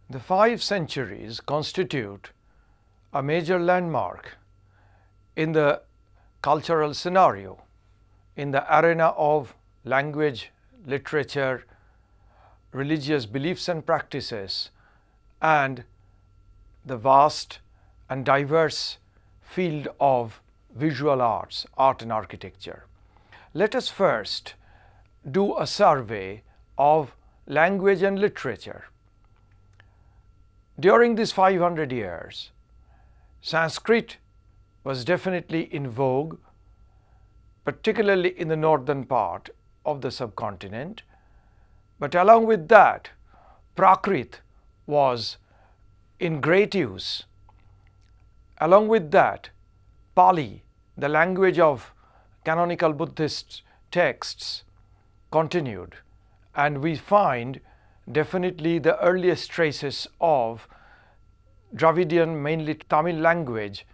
The 5 centuries constitute a major landmark in the cultural scenario, in the arena of language, literature, religious beliefs and practices, and the vast and diverse field of visual arts, art and architecture. Let us first do a survey of language and literature. During these 500 years, Sanskrit was definitely in vogue, particularly in the northern part of the subcontinent. But along with that, Prakrit was in great use. Along with that, Pali, the language of canonical Buddhist texts, continued, and we find definitely the earliest traces of Dravidian, mainly Tamil language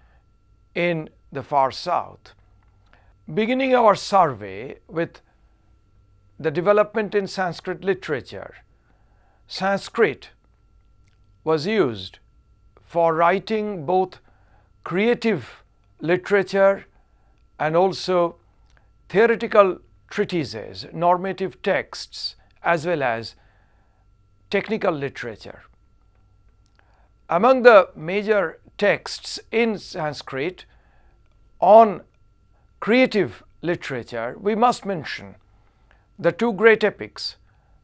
in the far south. Beginning our survey with the development in Sanskrit literature, Sanskrit was used for writing both creative literature and also theoretical treatises, normative texts, as well as technical literature. Among the major texts in Sanskrit on creative literature, we must mention the 2 great epics,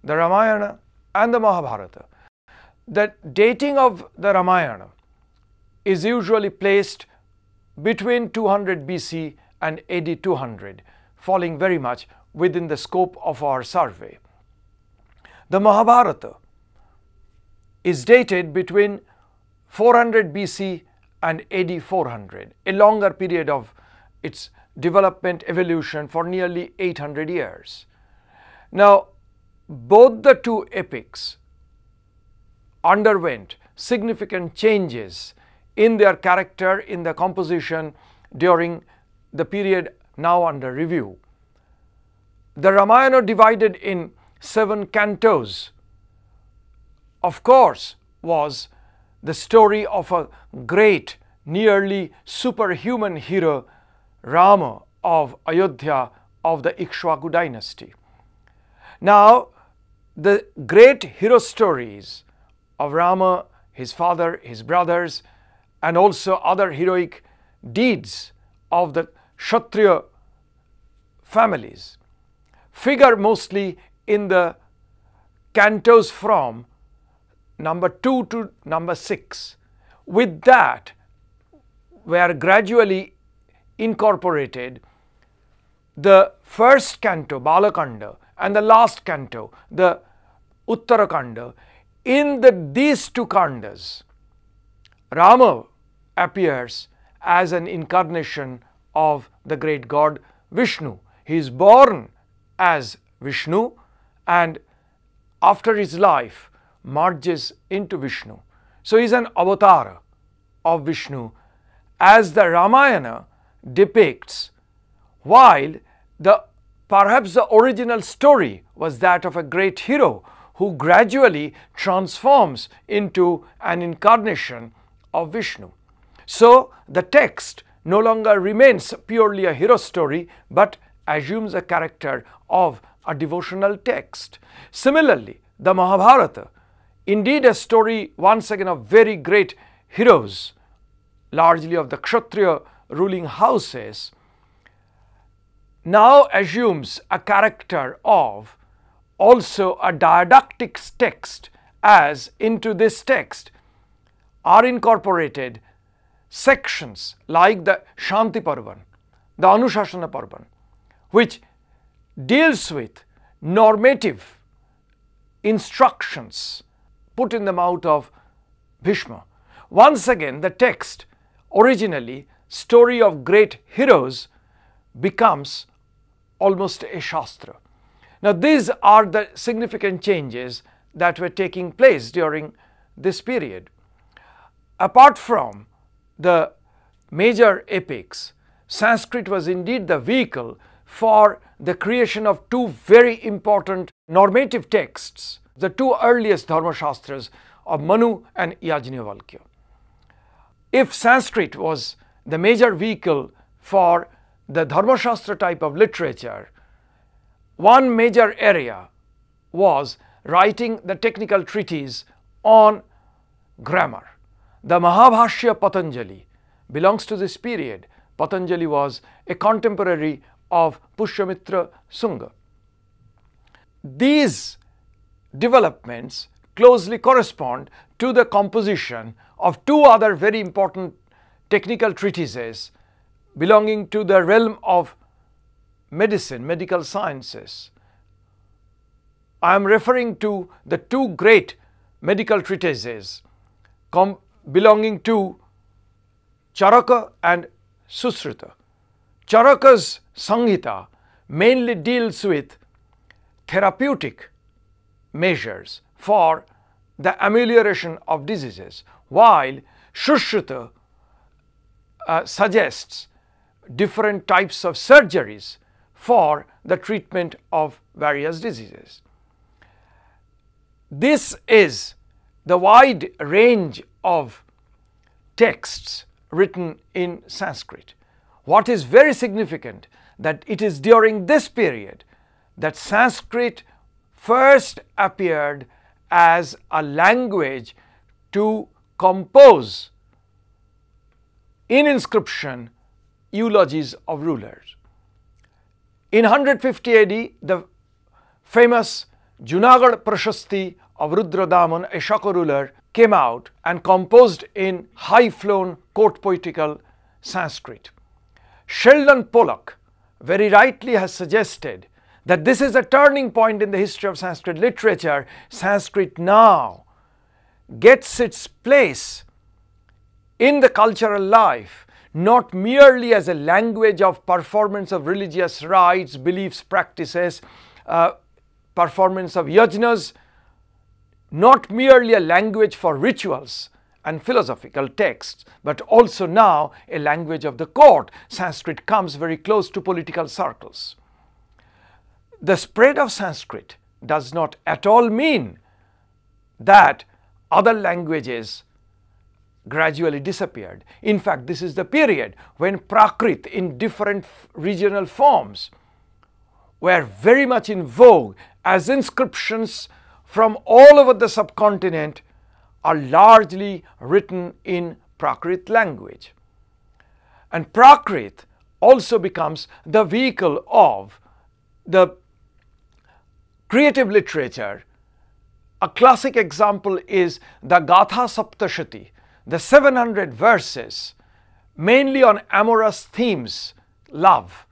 the Ramayana and the Mahabharata. The dating of the Ramayana is usually placed between 200 BC and AD 200, falling very much within the scope of our survey. The Mahabharata is dated between 400 BC and AD 400, a longer period of its development, evolution for nearly 800 years. Now, both the 2 epics underwent significant changes in their character, in the composition during the period now under review. The Ramayana, divided in 7 cantos, of course, was the story of a great, nearly superhuman hero, Rama of Ayodhya of the Ikshvaku dynasty. Now, the great hero stories of Rama, his father, his brothers, and also other heroic deeds of the Kshatriya families figure mostly in the cantos from number 2 to number 6. With that, were gradually incorporated the first canto, Balakanda, and the last canto, the Uttarakanda. In these 2 kandas, Rama appears as an incarnation of the great god Vishnu. He is born as Vishnu and after his life merges into Vishnu. So he is an avatar of Vishnu, as the Ramayana depicts, while perhaps the original story was that of a great hero who gradually transforms into an incarnation of Vishnu. So the text no longer remains purely a hero story, but assumes a character of a devotional text. Similarly, the Mahabharata, indeed a story once again of very great heroes, largely of the Kshatriya ruling houses, now assumes a character of also a didactic text, as into this text are incorporated sections like the Shanti Parvan, the Anushasana Parvan, which deals with normative instructions put in the mouth of Bhishma. Once again, the text, originally story of great heroes, becomes almost a Shastra. Now, these are the significant changes that were taking place during this period. Apart from the major epics, Sanskrit was indeed the vehicle for the creation of 2 very important normative texts, the two earliest Dharma Shastras of Manu and Yajnavalkya. If Sanskrit was the major vehicle for the Dharma Shastra type of literature, one major area was writing the technical treatise on grammar. The Mahabhashya Patanjali belongs to this period. Patanjali was a contemporary of Pushyamitra Sunga. These developments closely correspond to the composition of two other very important technical treatises belonging to the realm of medicine, medical sciences. I am referring to the two great medical treatises belonging to Charaka and Susruta. Charaka's Samhita mainly deals with therapeutic measures for the amelioration of diseases, while Susruta suggests different types of surgeries for the treatment of various diseases. This is the wide range of texts written in Sanskrit. What is very significant that it is during this period that Sanskrit first appeared as a language to compose in inscription eulogies of rulers. In 150 AD, the famous Junagadh Prashasti of Rudradaman, a Shaka ruler, came out and composed in high-flown court poetical Sanskrit. Sheldon Pollock very rightly has suggested that this is a turning point in the history of Sanskrit literature. Sanskrit now gets its place in the cultural life, not merely as a language of performance of religious rites, beliefs, practices, performance of yajnas, not merely a language for rituals and philosophical texts, but also now a language of the court. Sanskrit comes very close to political circles. The spread of Sanskrit does not at all mean that other languages gradually disappeared. In fact, this is the period when Prakrit in different regional forms were very much in vogue, as inscriptions from all over the subcontinent are largely written in Prakrit language. And Prakrit also becomes the vehicle of the creative literature. A classic example is the Gatha Saptashati, the 700 verses mainly on amorous themes, love.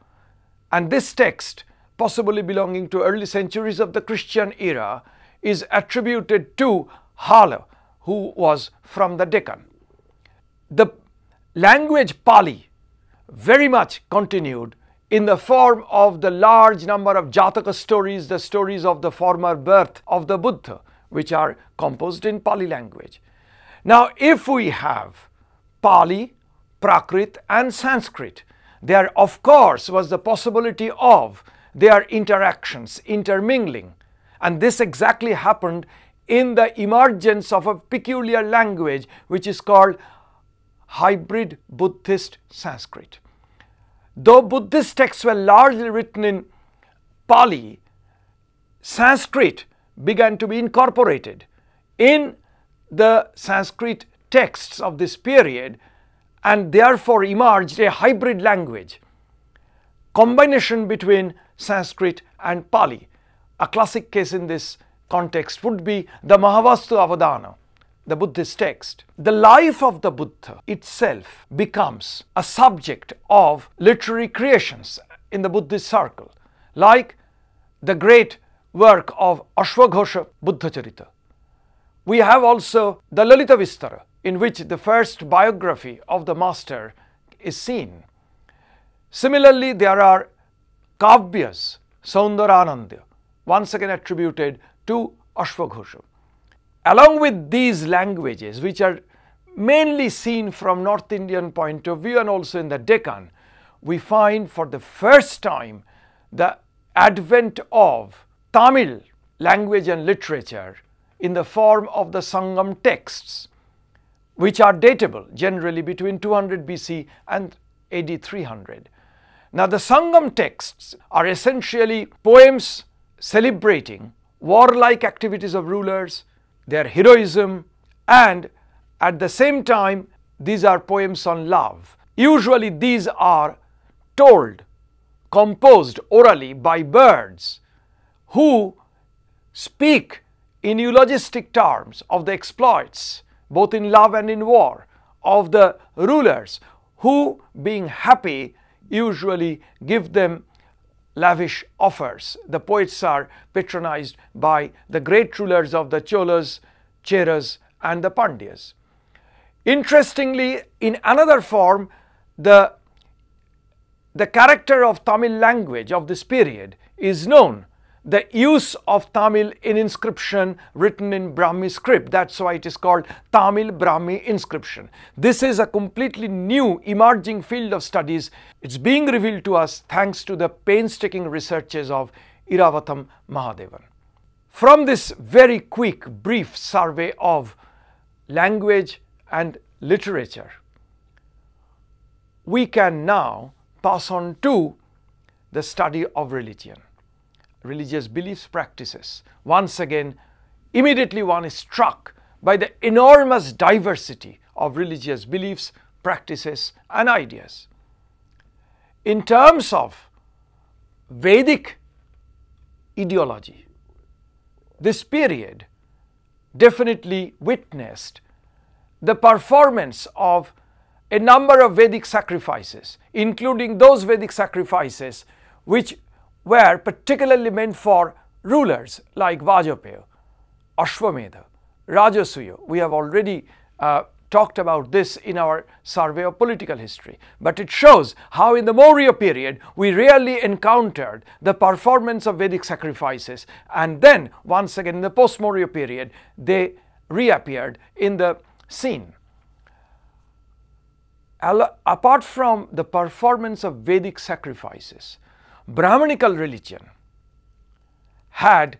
And this text, possibly belonging to early centuries of the Christian era, is attributed to Hala, who was from the Deccan. The language Pali very much continued in the form of the large number of Jataka stories, the stories of the former birth of the Buddha, which are composed in Pali language. Now, if we have Pali, Prakrit and Sanskrit, there of course was the possibility of their interactions, intermingling, and this exactly happened in the emergence of a peculiar language which is called hybrid Buddhist Sanskrit. Though Buddhist texts were largely written in Pali, Sanskrit began to be incorporated in the Sanskrit texts of this period, and therefore emerged a hybrid language, combination between Sanskrit and Pali. A classic case in this context would be the Mahavastu Avadana, the Buddhist text. The life of the Buddha itself becomes a subject of literary creations in the Buddhist circle, like the great work of Ashwaghosha Buddhacharita. We have also the Lalita Vistara, in which the first biography of the master is seen. Similarly, there are Kavyas, Saundarananda, once again attributed to Ashwaghosha. Along with these languages, which are mainly seen from North Indian point of view and also in the Deccan, we find for the first time the advent of Tamil language and literature in the form of the Sangam Texts, which are datable generally between 200 BC and AD 300. Now, the Sangam Texts are essentially poems celebrating warlike activities of rulers, their heroism, and at the same time, these are poems on love. Usually, these are told, composed orally by birds who speak in eulogistic terms of the exploits, both in love and in war, of the rulers who, being happy, usually give them lavish offers. The poets are patronized by the great rulers of the Cholas, Cheras, and the Pandyas. Interestingly, in another form, the character of Tamil language of this period is known. The use of Tamil in inscription written in Brahmi script. That's why it is called Tamil Brahmi inscription. This is a completely new emerging field of studies. It's being revealed to us thanks to the painstaking researches of Iravatham Mahadevan. From this very quick, brief survey of language and literature, we can now pass on to the study of religion. Religious beliefs, practices. Once again, immediately one is struck by the enormous diversity of religious beliefs, practices, and ideas. In terms of Vedic ideology, this period definitely witnessed the performance of a number of Vedic sacrifices, including those Vedic sacrifices which were particularly meant for rulers like Vajapaya, Ashwamedha, Rajasuya. We have already talked about this in our survey of political history. But it shows how in the Maurya period we rarely encountered the performance of Vedic sacrifices, and then once again in the post-Maurya period they reappeared in the scene. Apart from the performance of Vedic sacrifices, Brahmanical religion had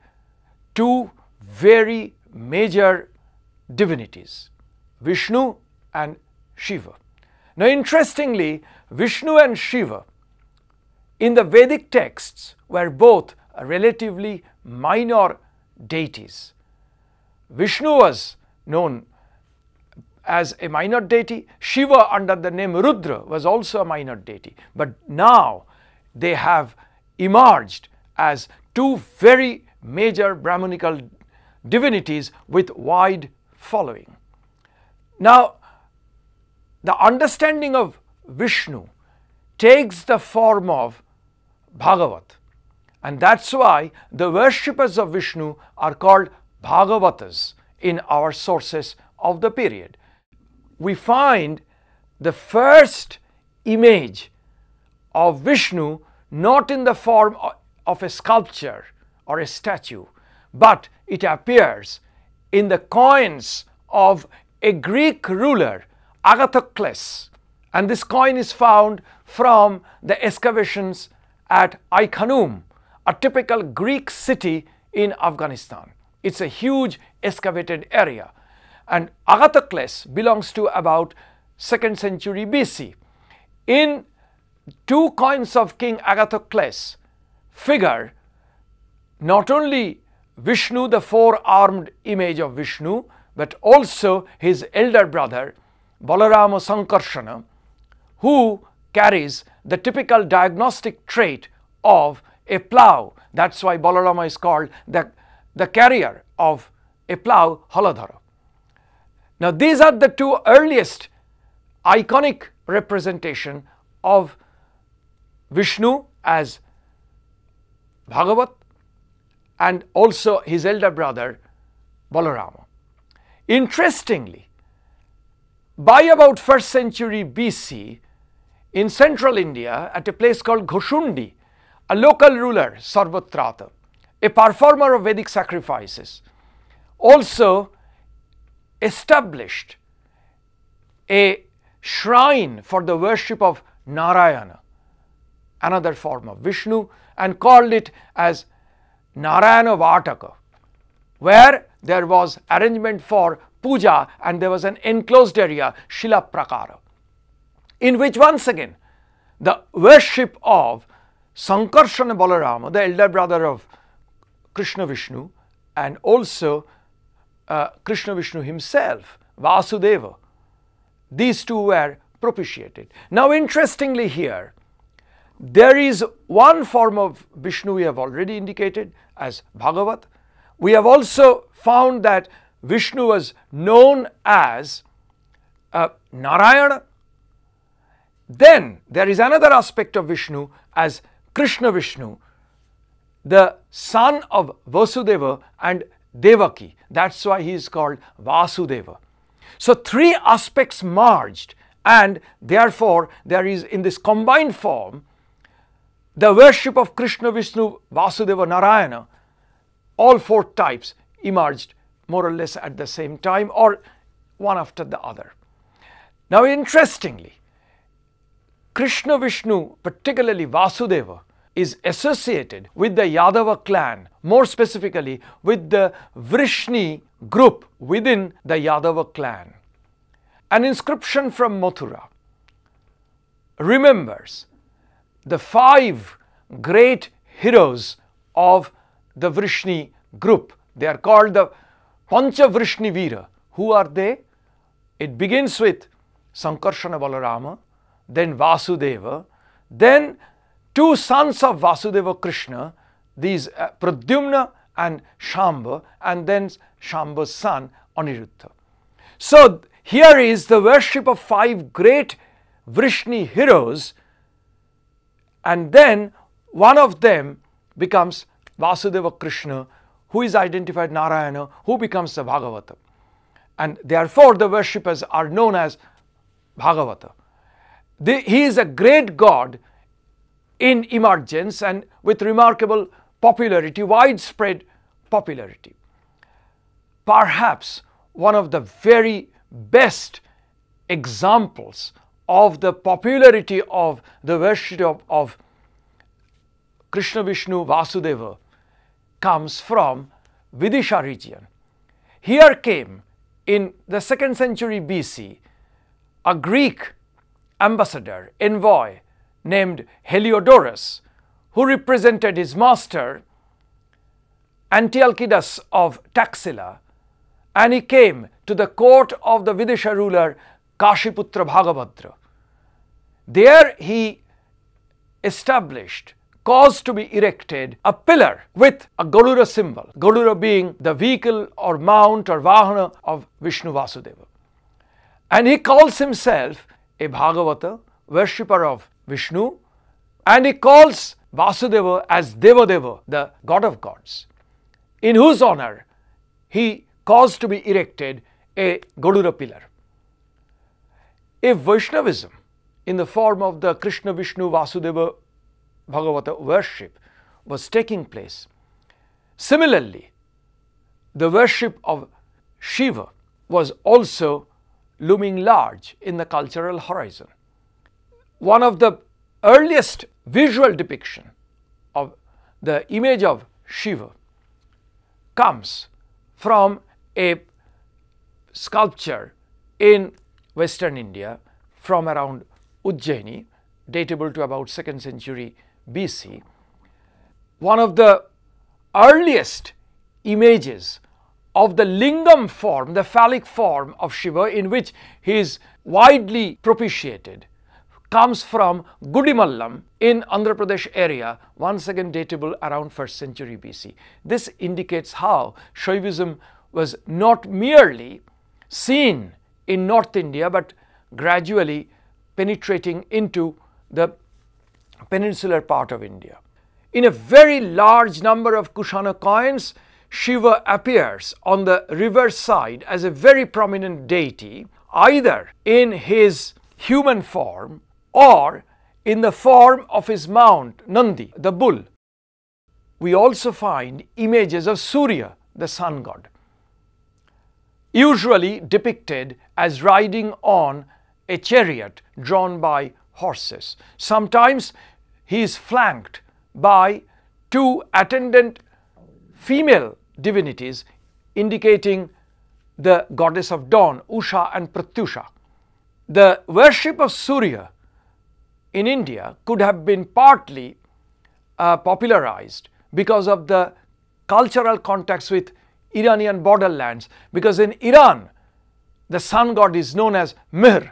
two very major divinities, Vishnu and Shiva. Now, interestingly, Vishnu and Shiva in the Vedic texts were both relatively minor deities. Vishnu was known as a minor deity. Shiva, under the name Rudra, was also a minor deity. But now they have emerged as two very major Brahmanical divinities with wide following. Now, the understanding of Vishnu takes the form of Bhagavat, and that's why the worshippers of Vishnu are called Bhagavatas in our sources of the period. We find the first image of Vishnu not in the form of a sculpture or a statue, but it appears in the coins of a Greek ruler, Agathocles, and this coin is found from the excavations at Ai-Khanum, a typical Greek city in Afghanistan. It's a huge excavated area, and Agathocles belongs to about 2nd century BC. In two coins of King Agathocles figure not only Vishnu, the four-armed image of Vishnu, but also his elder brother Balarama Sankarshana, who carries the typical diagnostic trait of a plough. That's why Balarama is called the carrier of a plough, Haladhara. Now, these are the two earliest iconic representation of Vishnu as Bhagavat and also his elder brother Balarama. Interestingly, by about 1st century BC, in central India, at a place called Ghoshundi, a local ruler, Sarvatrata, a performer of Vedic sacrifices, also established a shrine for the worship of Narayana, another form of Vishnu, and called it as Narayana Vataka, where there was arrangement for puja and there was an enclosed area, Shila Prakara, in which once again the worship of Sankarsana Balarama, the elder brother of Krishna Vishnu, and also Krishna Vishnu himself, Vasudeva, these two were propitiated. Now interestingly here, there is one form of Vishnu we have already indicated as Bhagavat. We have also found that Vishnu was known as Narayana. Then there is another aspect of Vishnu as Krishna Vishnu, the son of Vasudeva and Devaki. That's why he is called Vasudeva. So three aspects merged, and therefore there is in this combined form the worship of Krishna, Vishnu, Vasudeva, Narayana. All four types emerged more or less at the same time or one after the other. Now interestingly, Krishna Vishnu, particularly Vasudeva, is associated with the Yadava clan, more specifically with the Vrishni group within the Yadava clan. An inscription from Mathura remembers the 5 great heroes of the Vrishni group. They are called the Pancha Vrishni Veera. Who are they? It begins with Sankarsana Balarama, then Vasudeva, then 2 sons of Vasudeva Krishna, these Pradyumna and Shamba, and then Shamba's son Aniruddha. So here is the worship of 5 great Vrishni heroes, and then one of them becomes Vasudeva Krishna, who is identified Narayana, who becomes the Bhagavata. And therefore the worshippers are known as Bhagavata. He is a great god in emergence and with remarkable popularity, widespread popularity. Perhaps one of the very best examples of the popularity of the worship of Krishna Vishnu Vasudeva comes from Vidisha region. Here came in the 2nd century BC a Greek ambassador, envoy named Heliodorus, who represented his master Antiochidus of Taxila, and he came to the court of the Vidisha ruler Kashiputra Bhagabhadra. There he established, caused to be erected a pillar with a Garuda symbol, Garuda being the vehicle or mount or Vahana of Vishnu Vasudeva. And he calls himself a Bhagavata, worshipper of Vishnu, and he calls Vasudeva as Devadeva, the god of gods, in whose honor he caused to be erected a Garuda pillar. If Vaishnavism in the form of the Krishna Vishnu Vasudeva Bhagavata worship was taking place, similarly the worship of Shiva was also looming large in the cultural horizon. One of the earliest visual depiction of the image of Shiva comes from a sculpture in Western India from around Ujjaini, datable to about 2nd century BC. One of the earliest images of the lingam form, the phallic form of Shiva, in which he is widely propitiated, comes from Gudimallam in Andhra Pradesh area, once again datable around 1st century BC. This indicates how Shaivism was not merely seen in North India, but gradually penetrating into the peninsular part of India. In a very large number of Kushana coins, Shiva appears on the reverse side as a very prominent deity, either in his human form or in the form of his mount, Nandi, the bull. We also find images of Surya, the sun god, usually depicted as riding on a chariot drawn by horses. Sometimes he is flanked by 2 attendant female divinities, indicating the goddess of dawn, Usha and Pratyusha. The worship of Surya in India could have been partly popularized because of the cultural contacts with Iranian borderlands, because in Iran the sun god is known as Mihr.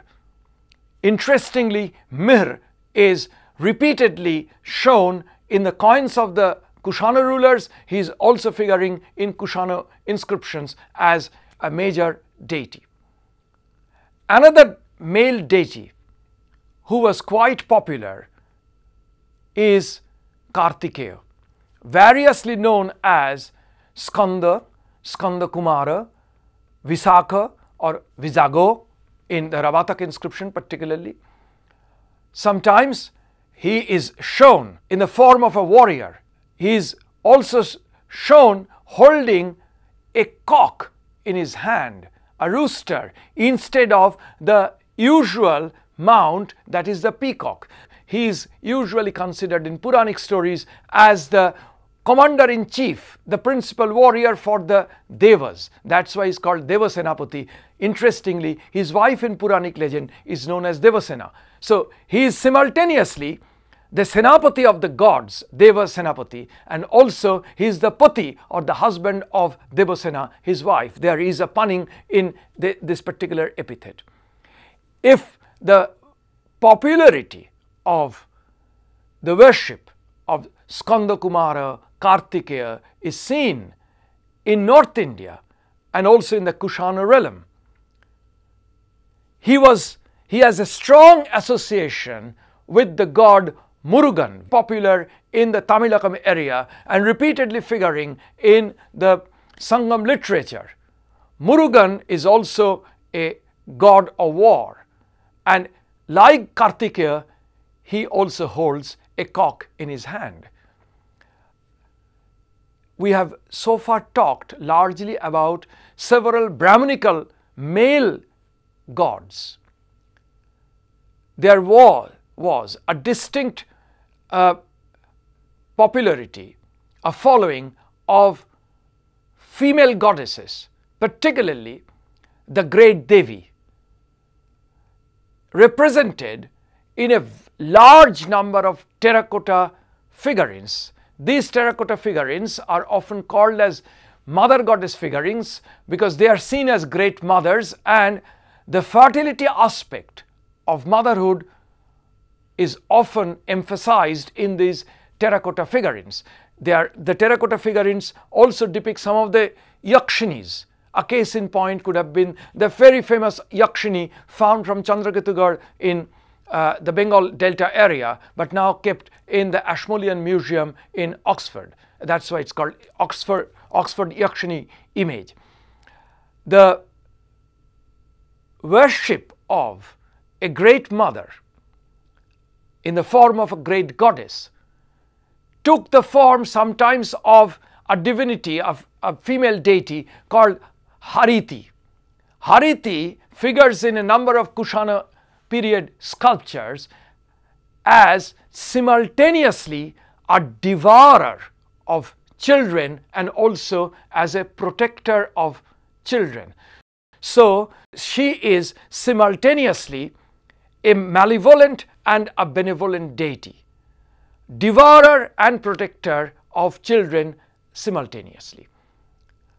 Interestingly, Mihr is repeatedly shown in the coins of the Kushana rulers. He is also figuring in Kushana inscriptions as a major deity. Another male deity who was quite popular is Kartikeya, variously known as Skanda, Skanda Kumara, Visakha or Visago in the Ravatak inscription particularly. Sometimes he is shown in the form of a warrior. He is also shown holding a cock in his hand, a rooster, instead of the usual mount that is the peacock. He is usually considered in Puranic stories as the commander-in-chief, the principal warrior for the Devas. That's why he's called Devasenapati. Interestingly, his wife in Puranic legend is known as Devasena. So he is simultaneously the Senapati of the gods, Deva Senapati, and also he is the Pati or the husband of Devasena, his wife. There is a punning in this particular epithet. If the popularity of the worship of Skanda Kumara, Kartikeya is seen in North India and also in the Kushana realm, he has a strong association with the god Murugan, popular in the Tamilakam area and repeatedly figuring in the Sangam literature. Murugan is also a god of war, and like Kartikeya, he also holds a cock in his hand. We have so far talked largely about several Brahmanical male gods. There was a distinct popularity, a following of female goddesses, particularly the great Devi, represented in a large number of terracotta figurines. These terracotta figurines are often called as mother goddess figurines because they are seen as great mothers, and the fertility aspect of motherhood is often emphasized in these terracotta figurines. The terracotta figurines also depict some of the Yakshinis. A case in point could have been the very famous Yakshini found from Chandraketugarh in the Bengal Delta area, but now kept in the Ashmolean Museum in Oxford. That's why it's called Oxford Yakshini image. The worship of a great mother in the form of a great goddess took the form sometimes of a divinity, of a female deity called Hariti. Hariti figures in a number of Kushana period sculptures as simultaneously a devourer of children and also as a protector of children. So she is simultaneously a malevolent and a benevolent deity, devourer and protector of children simultaneously.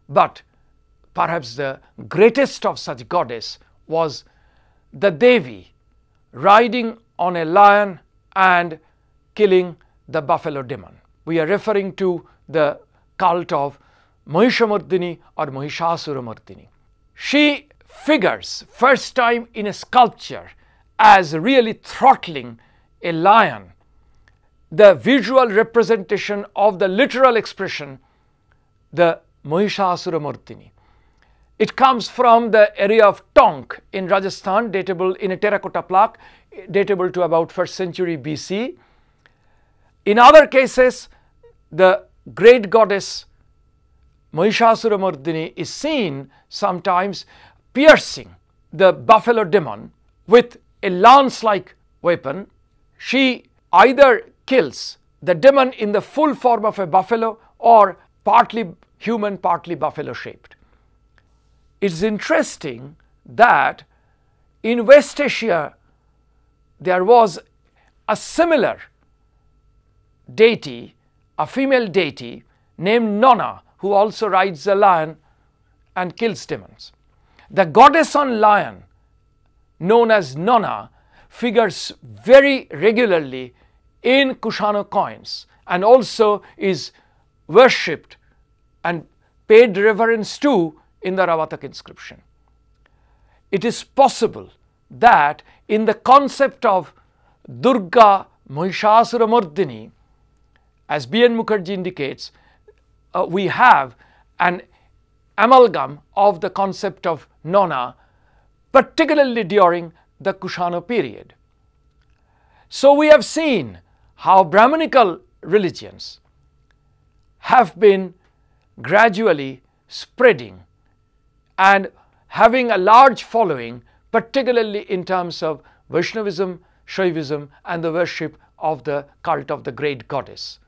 But perhaps the greatest of such goddess was the Devi riding on a lion and killing the buffalo demon. We are referring to the cult of Mahishamardini or Mahishasuramardini. She figures first time in a sculpture as really throttling a lion, the visual representation of the literal expression, the Mahishasuramardini. It comes from the area of Tonk in Rajasthan, datable in a terracotta plaque, datable to about 1st century BC. In other cases, the great goddess Mahishasuramardini is seen sometimes piercing the buffalo demon with a lance-like weapon. She either kills the demon in the full form of a buffalo or partly human, partly buffalo shaped. it's interesting that in West Asia there was a similar deity, a female deity named Nona, who also rides a lion and kills demons. The goddess on lion, known as Nona, figures very regularly in Kushano coins and also is worshipped and paid reverence to in the Ravatak inscription. It is possible that in the concept of Durga Mahishasuramardini, as B.N. Mukherjee indicates, we have an amalgam of the concept of Nona, particularly during the Kushano period. So we have seen how Brahmanical religions have been gradually spreading and having a large following, particularly in terms of Vaishnavism, Shaivism and the worship of the cult of the great goddess.